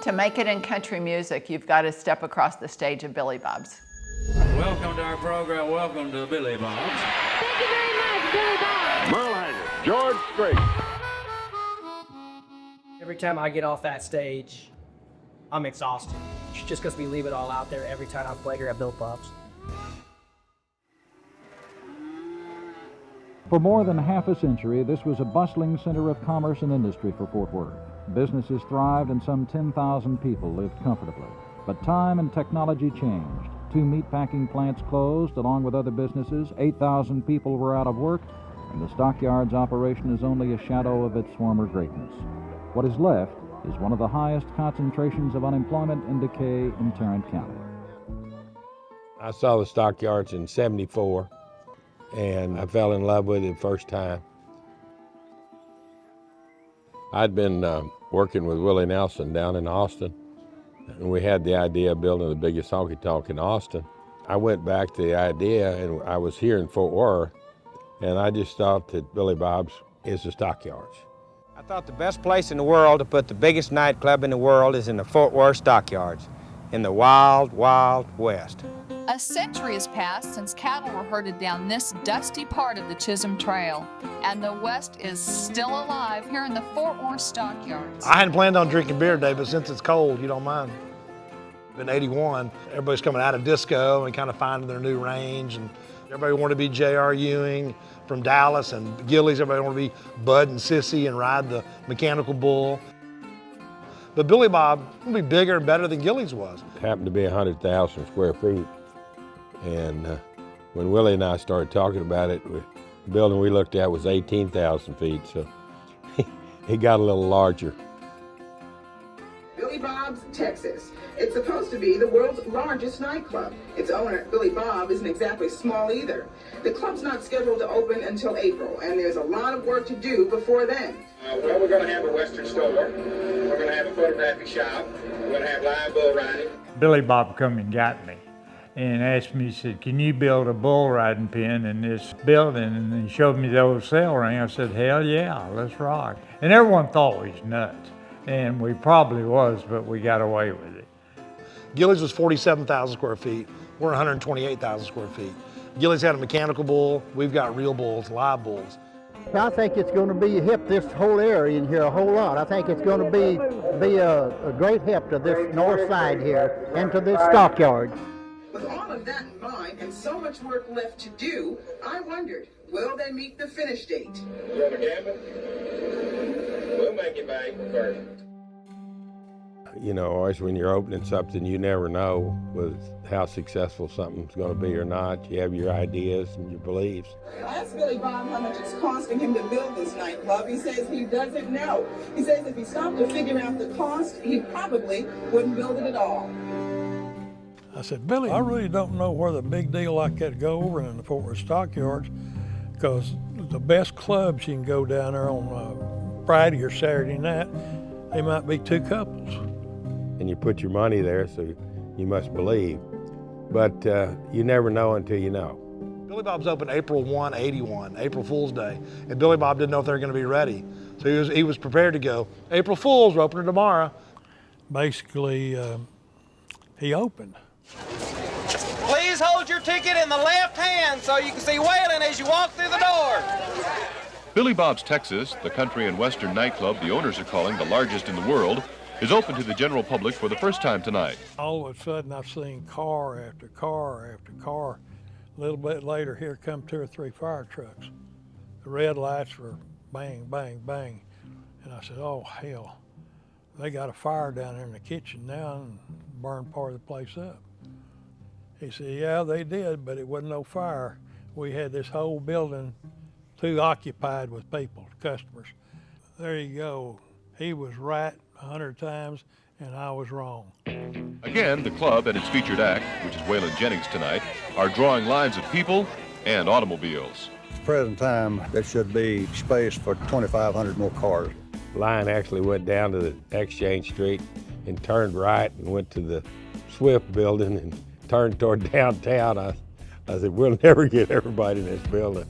To make it in country music, you've got to step across the stage of Billy Bob's. Welcome to our program. Welcome to Billy Bob's. Thank you very much, Billy Bob. Merle Haggard, George Strait. Every time I get off that stage, I'm exhausted. Just because we leave it all out there every time I play here at Billy Bob's. For more than half a century, this was a bustling center of commerce and industry for Fort Worth. Businesses thrived and some 10,000 people lived comfortably. But time and technology changed. 2 meatpacking plants closed, along with other businesses. 8,000 people were out of work, and the Stockyards operation is only a shadow of its former greatness. What is left is one of the highest concentrations of unemployment and decay in Tarrant County. I saw the Stockyards in '74, and I fell in love with it the first time. I'd been working with Willie Nelson down in Austin, and we had the idea of building the biggest honky tonk in Austin. I went back to the idea, and I was here in Fort Worth, and I just thought that Billy Bob's is the Stockyards. I thought the best place in the world to put the biggest nightclub in the world is in the Fort Worth Stockyards, in the wild, wild west. A century has passed since cattle were herded down this dusty part of the Chisholm Trail, and the West is still alive here in the Fort Worth Stockyards. I hadn't planned on drinking beer today, but since it's cold, you don't mind. In '81, everybody's coming out of disco and kind of finding their new range, and everybody wanted to be J.R. Ewing from Dallas, and Gillies, everybody wanted to be Bud and Sissy and ride the mechanical bull. But Billy Bob will be bigger and better than Gillies was. It happened to be 100,000 square feet. And when Willie and I started talking about it, the building we looked at was 18,000 feet, so he got a little larger. Billy Bob's, Texas. It's supposed to be the world's largest nightclub. Its owner, Billy Bob, isn't exactly small either. The club's not scheduled to open until April, and there's a lot of work to do before then. Well, we're going to have a Western store. We're going to have a photographic shop. We're going to have live bull riding. Billy Bob come and got me and asked me, he said, can you build a bull riding pen in this building? And he showed me the old sail ring. I said, hell yeah, let's rock. And everyone thought we was nuts. And we probably was, but we got away with it. Gillies was 47,000 square feet. We're 128,000 square feet. Gillies had a mechanical bull. We've got real bulls, live bulls. I think it's going to be hip, this whole area in here, a whole lot. I think it's going to be a great help to this north side here and to this stockyard. With all of that in mind and so much work left to do, I wondered, will they meet the finish date? You want to gamble? We'll make it back first. You know, always when you're opening something, you never know with how successful something's going to be or not. You have your ideas and your beliefs. I asked Billy Bob how much it's costing him to build this nightclub. He says he doesn't know. He says if he stopped to figure out the cost, he probably wouldn't build it at all. I said, Billy, I really don't know where the big deal like that go over in the Fort Worth Stockyards, because the best clubs you can go down there on Friday or Saturday night, they might be 2 couples. And you put your money there, so you must believe. But you never know until you know. Billy Bob's open April 1, '81, April Fool's Day, and Billy Bob didn't know if they were going to be ready. So he was prepared to go, April Fool's, we're opening tomorrow. Basically, he opened. Please hold your ticket in the left hand so you can see Whalen as you walk through the door. Billy Bob's Texas, the country and western nightclub the owners are calling the largest in the world, is open to the general public for the first time tonight. All of a sudden, I've seen car after car after car. A little bit later, here come 2 or 3 fire trucks. The red lights were bang, bang, bang. And I said, oh, hell. They got a fire down there in the kitchen now and burned part of the place up. He said, yeah, they did, but it wasn't no fire. We had this whole building too occupied with people, customers. There you go. He was right 100 times, and I was wrong. Again, the club and its featured act, which is Waylon Jennings tonight, are drawing lines of people and automobiles. At the present time, there should be space for 2,500 more cars. The line actually went down to the Exchange Street and turned right and went to the Swift building and turned toward downtown. I said, we'll never get everybody in this building.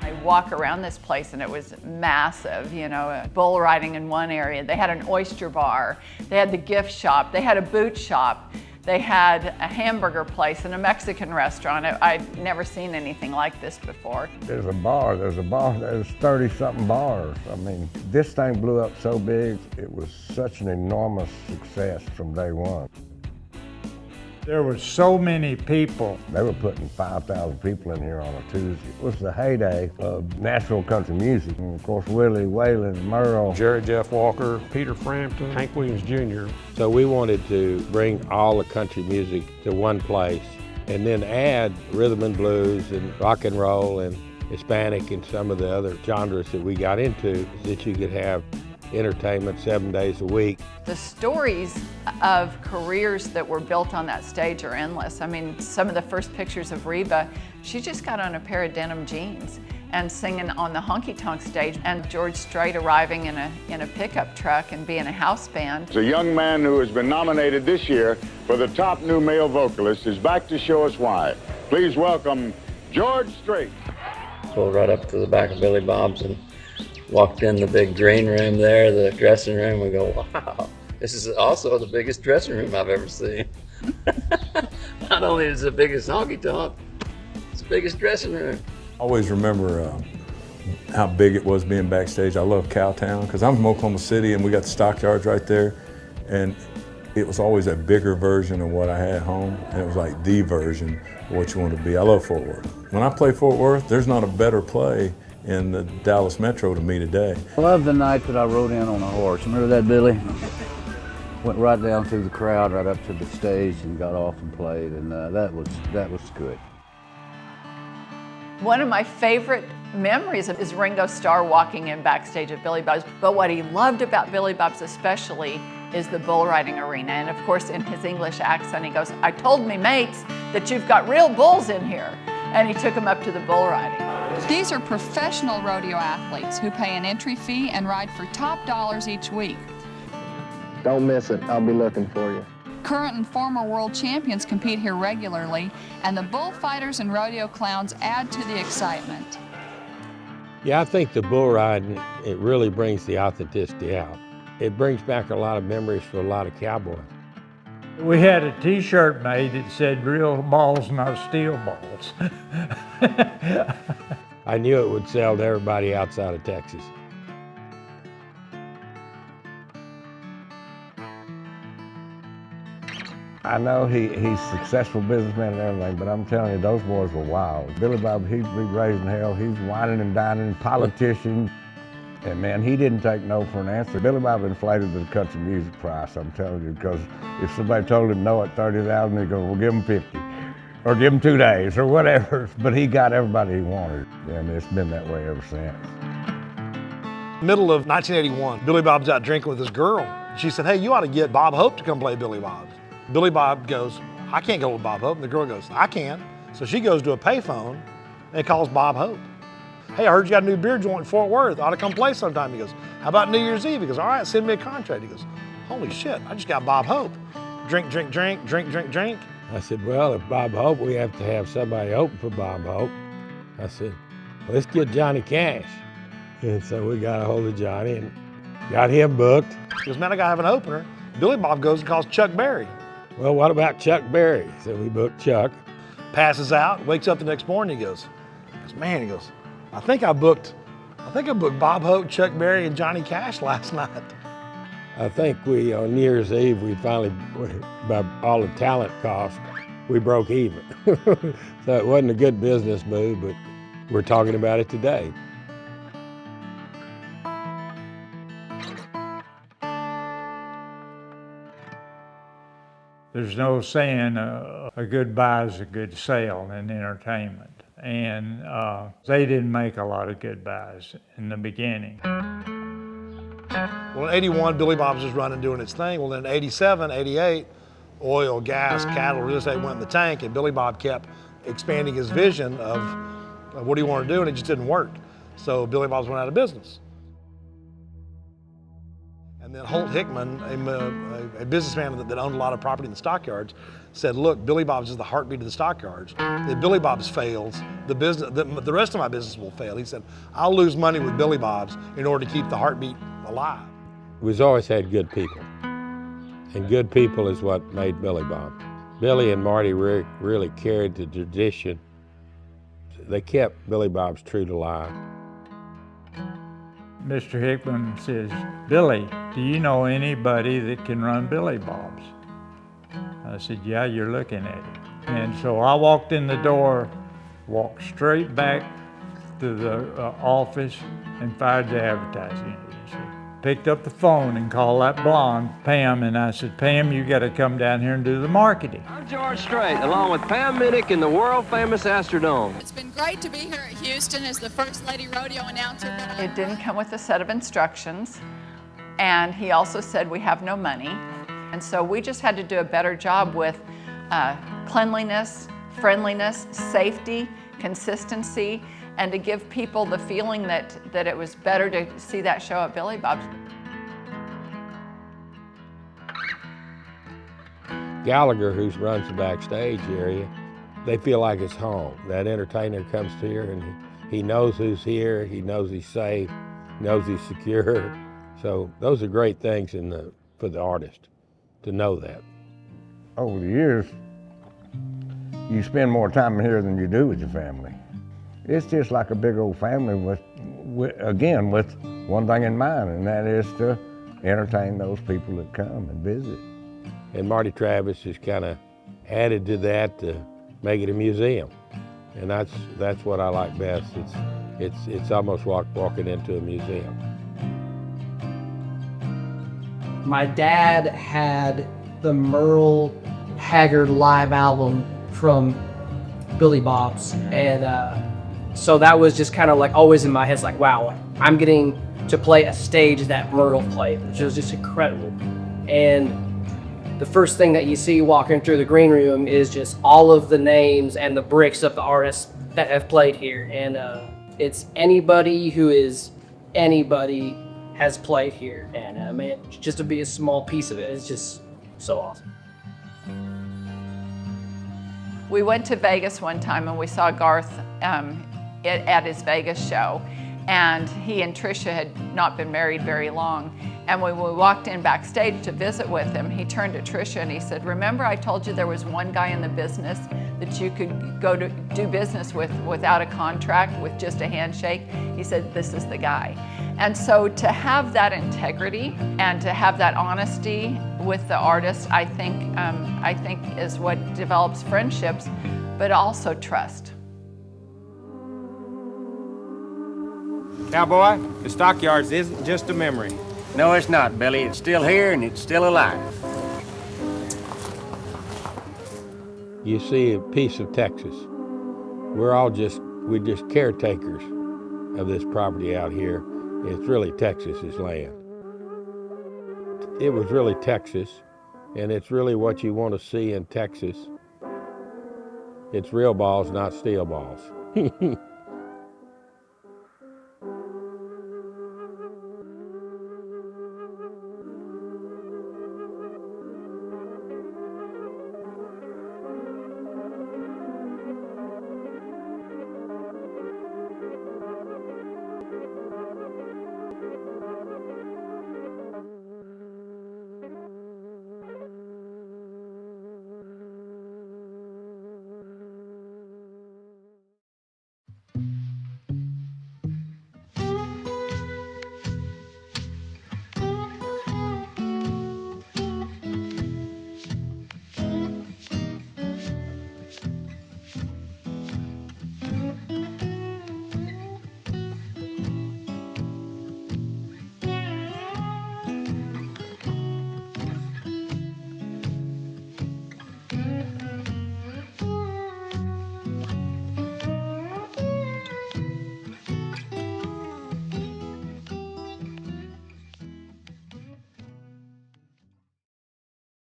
I walk around this place and it was massive, you know, bull riding in one area. They had an oyster bar, they had the gift shop, they had a boot shop, they had a hamburger place and a Mexican restaurant. I'd never seen anything like this before. There's 30-something bars. I mean, this thing blew up so big, it was such an enormous success from day one. There were so many people. They were putting 5,000 people in here on a Tuesday. It was the heyday of Nashville country music. And of course, Willie, Waylon, Merle, Jerry Jeff Walker, Peter Frampton, Hank Williams Jr. So we wanted to bring all the country music to one place and then add rhythm and blues and rock and roll and Hispanic and some of the other genres that we got into, that you could have entertainment 7 days a week. The stories of careers that were built on that stage are endless. I mean, some of the first pictures of Reba, she just got on a pair of denim jeans and singing on the Honky Tonk stage, and George Strait arriving in a pickup truck and being a house band. The young man who has been nominated this year for the top new male vocalist is back to show us why. Please welcome George Strait. Pulled right up to the back of Billy Bob's and walked in the big green room there, the dressing room. We go, wow, this is also the biggest dressing room I've ever seen. Not only is it the biggest honky tonk, it's the biggest dressing room. I always remember how big it was being backstage. I love Cowtown because I'm from Oklahoma City and we got the Stockyards right there. And it was always a bigger version of what I had at home. And it was like the version of what you want to be. I love Fort Worth. When I play Fort Worth, there's not a better play in the Dallas Metro to me today. I love the night that I rode in on a horse. Remember that, Billy? Went right down through the crowd, right up to the stage and got off and played, and that was good. One of my favorite memories is Ringo Starr walking in backstage at Billy Bob's, but what he loved about Billy Bob's especially is the bull riding arena. And of course, in his English accent, he goes, "I told me mates that you've got real bulls in here." And he took them up to the bull riding. These are professional rodeo athletes who pay an entry fee and ride for top dollars each week. Don't miss it. I'll be looking for you. Current and former world champions compete here regularly, and the bullfighters and rodeo clowns add to the excitement. Yeah, I think the bull riding, it really brings the authenticity out. It brings back a lot of memories for a lot of cowboys. We had a t-shirt made that said real balls, not steel balls. I knew it would sell to everybody outside of Texas. I know he's a successful businessman and everything, but I'm telling you, those boys were wild. Billy Bob, he'd be raising hell. He's whining and dining, politician. And man, he didn't take no for an answer. Billy Bob inflated the country music price, I'm telling you, because if somebody told him no at $30,000, he'd go, well, give him 50, or give him 2 days, or whatever. But he got everybody he wanted, and it's been that way ever since. Middle of 1981, Billy Bob's out drinking with this girl. She said, hey, you ought to get Bob Hope to come play Billy Bob's. Billy Bob goes, I can't go with Bob Hope. And the girl goes, I can. So she goes to a payphone and calls Bob Hope. Hey, I heard you got a new beer joint in Fort Worth. I ought to come play sometime. He goes, how about New Year's Eve? He goes, all right, send me a contract. He goes, holy shit, I just got Bob Hope. Drink, drink, drink, drink, drink, drink. I said, well, if Bob Hope, we have to have somebody open for Bob Hope. I said, well, let's get Johnny Cash. And so we got a hold of Johnny and got him booked. He goes, man, I gotta have an opener. Billy Bob goes and calls Chuck Berry. Well, what about Chuck Berry? So we booked Chuck. Passes out, wakes up the next morning, he goes, man, he goes, I think I booked Bob Hope, Chuck Berry, and Johnny Cash last night. I think we, on New Year's Eve, we finally, by all the talent cost, we broke even. So it wasn't a good business move, but we're talking about it today. There's no saying a good buy is a good sale in entertainment. And they didn't make a lot of good buys in the beginning. Well, in 81, Billy Bob's was running, doing its thing. Well, then in 87, 88, oil, gas, cattle, real estate went in the tank, and Billy Bob kept expanding his vision of what he wanted to do, and it just didn't work. So Billy Bob's went out of business. And then Holt Hickman, a businessman that owned a lot of property in the stockyards, said, look, Billy Bob's is the heartbeat of the stockyards. If Billy Bob's fails, the rest of my business will fail. He said, I'll lose money with Billy Bob's in order to keep the heartbeat alive. We've always had good people, and good people is what made Billy Bob. Billy and Marty really carried the tradition. They kept Billy Bob's true to life. Mr. Hickman says, Billy, do you know anybody that can run Billy Bob's? I said, yeah, you're looking at it. And so I walked in the door, walked straight back to the office and fired the advertising agency. Picked up the phone and called that blonde, Pam, and I said, Pam, you gotta come down here and do the marketing. I'm George Strait, along with Pam Minnick in the world-famous Astrodome. It's been great to be here at Houston as the First Lady Rodeo announcer. It didn't come with a set of instructions, and he also said we have no money. And so we just had to do a better job with cleanliness, friendliness, safety, consistency, and to give people the feeling that it was better to see that show at Billy Bob's. Gallagher, who runs the backstage area, they feel like it's home. That entertainer comes to here and he knows who's here, he knows he's safe, knows he's secure. So those are great things for the artist, to know that. Over the years, you spend more time here than you do with your family. It's just like a big old family with one thing in mind, and that is to entertain those people that come and visit. And Marty Travis has kind of added to that to make it a museum. And that's what I like best. It's almost like walking into a museum. My dad had the Merle Haggard live album from Billy Bob's, and so that was just kind of like always in my head. It's like, wow, I'm getting to play a stage that Merle played, which was just incredible. And the first thing that you see walking through the green room is just all of the names and the bricks of the artists that have played here. And it's anybody who is anybody has played here. And man, just to be a small piece of it, it's just so awesome. We went to Vegas one time and we saw Garth at his Vegas show, and he and Tricia had not been married very long. And when we walked in backstage to visit with him, he turned to Tricia and he said, remember I told you there was one guy in the business that you could go to do business with without a contract, with just a handshake? He said, this is the guy. And so to have that integrity and to have that honesty with the artist, I think is what develops friendships, but also trust. Cowboy, the Stockyards isn't just a memory. No, it's not, Billy. It's still here and it's still alive. You see a piece of Texas. We're just caretakers of this property out here. It's really Texas's land. It was really Texas, and it's really what you want to see in Texas. It's real balls, not steel balls.